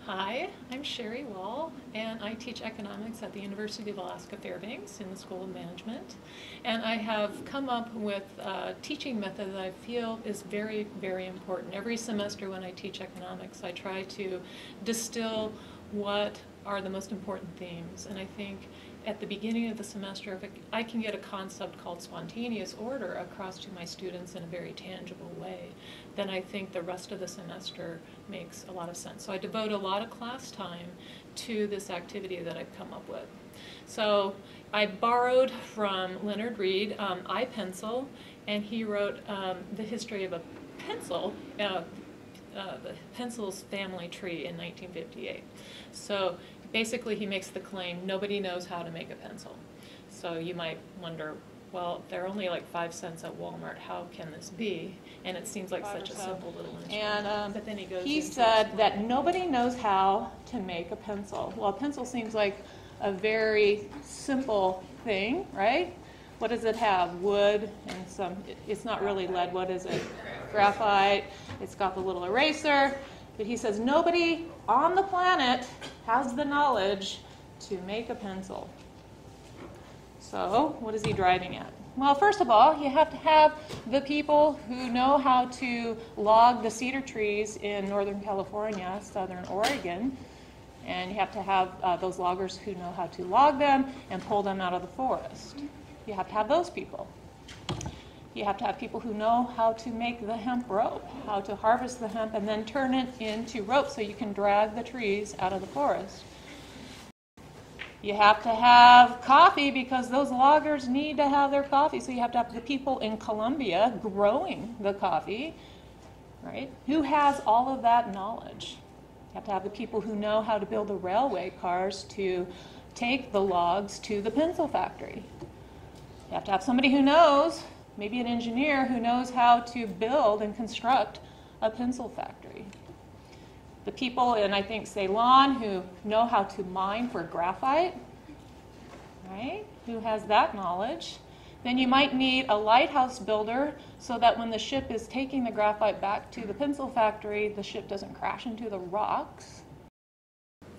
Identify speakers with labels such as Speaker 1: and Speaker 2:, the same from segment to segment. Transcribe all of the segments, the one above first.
Speaker 1: Hi, I'm Sherri Wall, and I teach economics at the University of Alaska Fairbanks in the School of Management. And I have come up with a teaching method that I feel is very, very important. Every semester when I teach economics, I try to distill what are the most important themes. And I think at the beginning of the semester, if I can get a concept called spontaneous order across to my students in a very tangible way, then I think the rest of the semester makes a lot of sense. So I devote a lot of class time to this activity that I've come up with. So I borrowed from Leonard Read iPencil, and he wrote the history of a pencil, the pencil's family tree in 1958. So basically he makes the claim nobody knows how to make a pencil. So you might wonder, well, they're only like 5 cents at Walmart, how can this be? And it seems like such a simple little instrument.
Speaker 2: And
Speaker 1: but then
Speaker 2: he said that nobody knows how to make a pencil. Well, a pencil seems like a very simple thing, right? What does it have? Wood and some, it's not really lead, what is it? Graphite. It's got the little eraser. But he says nobody on the planet has the knowledge to make a pencil. So what is he driving at? Well, first of all, you have to have the people who know how to log the cedar trees in Northern California, Southern Oregon, and you have to have those loggers who know how to log them and pull them out of the forest. You have to have those people. You have to have people who know how to make the hemp rope, how to harvest the hemp and then turn it into rope so you can drag the trees out of the forest. You have to have coffee because those loggers need to have their coffee. So you have to have the people in Colombia growing the coffee, right? Who has all of that knowledge? You have to have the people who know how to build the railway cars to take the logs to the pencil factory. You have to have somebody who knows, maybe an engineer who knows how to build and construct a pencil factory. The people in, I think, Ceylon who know how to mine for graphite, right? Who has that knowledge. Then you might need a lighthouse builder so that when the ship is taking the graphite back to the pencil factory, the ship doesn't crash into the rocks.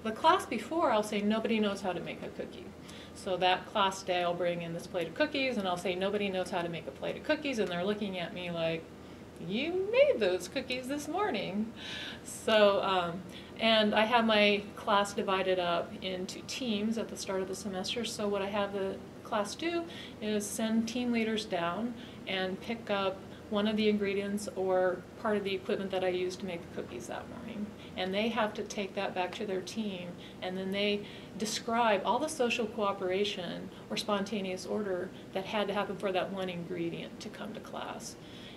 Speaker 1: The class before, I'll say nobody knows how to make a cookie. So that class day, I'll bring in this plate of cookies, and I'll say nobody knows how to make a plate of cookies, and they're looking at me like, you made those cookies this morning. So, and I have my class divided up into teams at the start of the semester. So what I have the class do is send team leaders down and pick up one of the ingredients or part of the equipment that I used to make the cookies that morning. And they have to take that back to their team, and then they describe all the social cooperation or spontaneous order that had to happen for that one ingredient to come to class.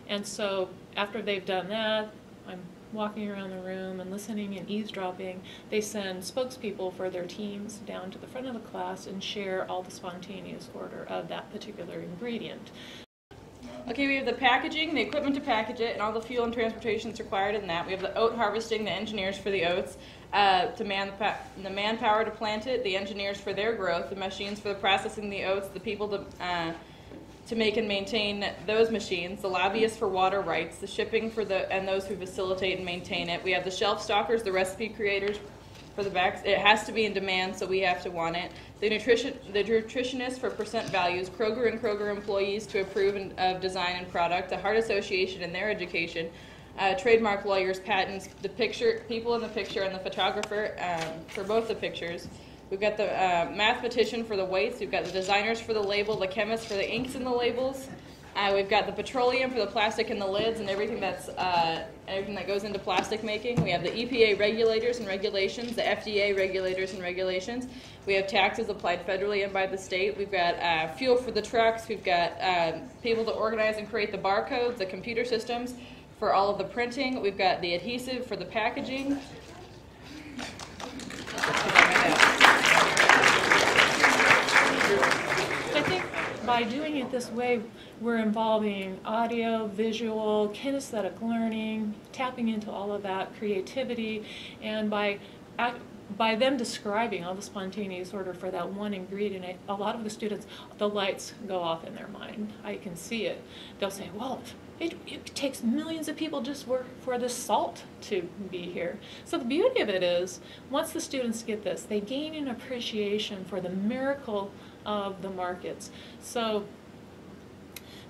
Speaker 1: And so after they've done that, I'm walking around the room and listening and eavesdropping. They send spokespeople for their teams down to the front of the class and share all the spontaneous order of that particular ingredient.
Speaker 3: Okay, we have the packaging, the equipment to package it, and all the fuel and transportation that's required in that. We have the oat harvesting, the engineers for the oats, the manpower to plant it, the engineers for their growth, the machines for the processing the oats, the people to make and maintain those machines, the lobbyists for water rights, the shipping for and those who facilitate and maintain it. We have the shelf stockers, the recipe creators for the backs. It has to be in demand, so we have to want it. The nutritionists for percent values, Kroger and Kroger employees to approve of design and product, the Heart Association and their education, trademark lawyers, patents, the people in the picture, and the photographer for both the pictures. We've got the mathematician for the weights. We've got the designers for the label, the chemists for the inks in the labels. We've got the petroleum for the plastic in the lids and everything that goes into plastic making. We have the EPA regulators and regulations, the FDA regulators and regulations. We have taxes applied federally and by the state. We've got fuel for the trucks. We've got people to organize and create the barcodes, the computer systems for all of the printing. We've got the adhesive for the packaging.
Speaker 1: I think by doing it this way, we're involving audio, visual, kinesthetic learning, tapping into all of that creativity, and by by them describing all the spontaneous order for that one ingredient, a lot of the students, the lights go off in their mind. I can see it. They'll say, well, it takes millions of people just for this salt to be here. So the beauty of it is, once the students get this, they gain an appreciation for the miracle of the markets. So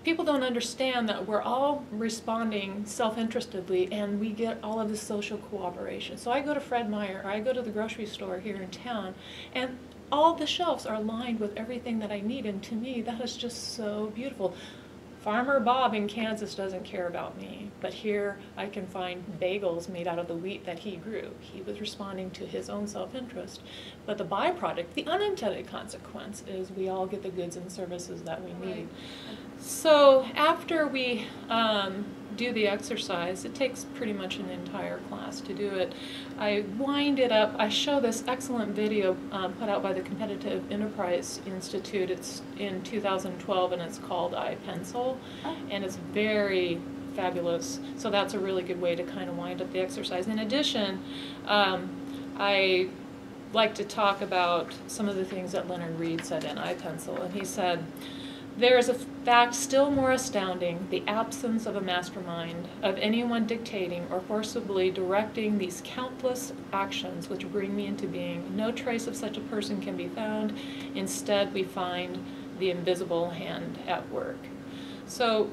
Speaker 1: people don't understand that we're all responding self-interestedly, and we get all of this social cooperation. So I go to Fred Meyer, or I go to the grocery store here in town, and all the shelves are lined with everything that I need, and to me that is just so beautiful. Farmer Bob in Kansas doesn't care about me, but here I can find bagels made out of the wheat that he grew. He was responding to his own self-interest. But the byproduct, the unintended consequence, is we all get the goods and services that we need. So after we do the exercise, it takes pretty much an entire class to do it. I wind it up. I show this excellent video put out by the Competitive Enterprise Institute. It's in 2012, and it's called iPencil, and it's very fabulous. So that's a really good way to kind of wind up the exercise. In addition, I like to talk about some of the things that Leonard Read said in iPencil, and he said, "There is a fact still more astounding, the absence of a mastermind, of anyone dictating or forcibly directing these countless actions which bring me into being. No trace of such a person can be found. Instead, we find the invisible hand at work." So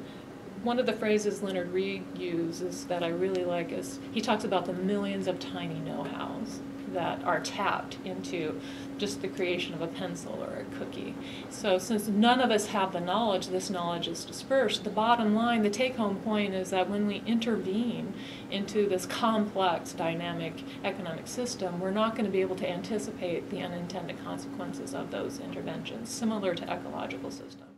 Speaker 1: one of the phrases Leonard Read uses that I really like is, he talks about the millions of tiny know-hows that are tapped into just the creation of a pencil or a cookie. So since none of us have the knowledge, this knowledge is dispersed. The bottom line, the take-home point, is that when we intervene into this complex, dynamic economic system, we're not going to be able to anticipate the unintended consequences of those interventions, similar to ecological systems.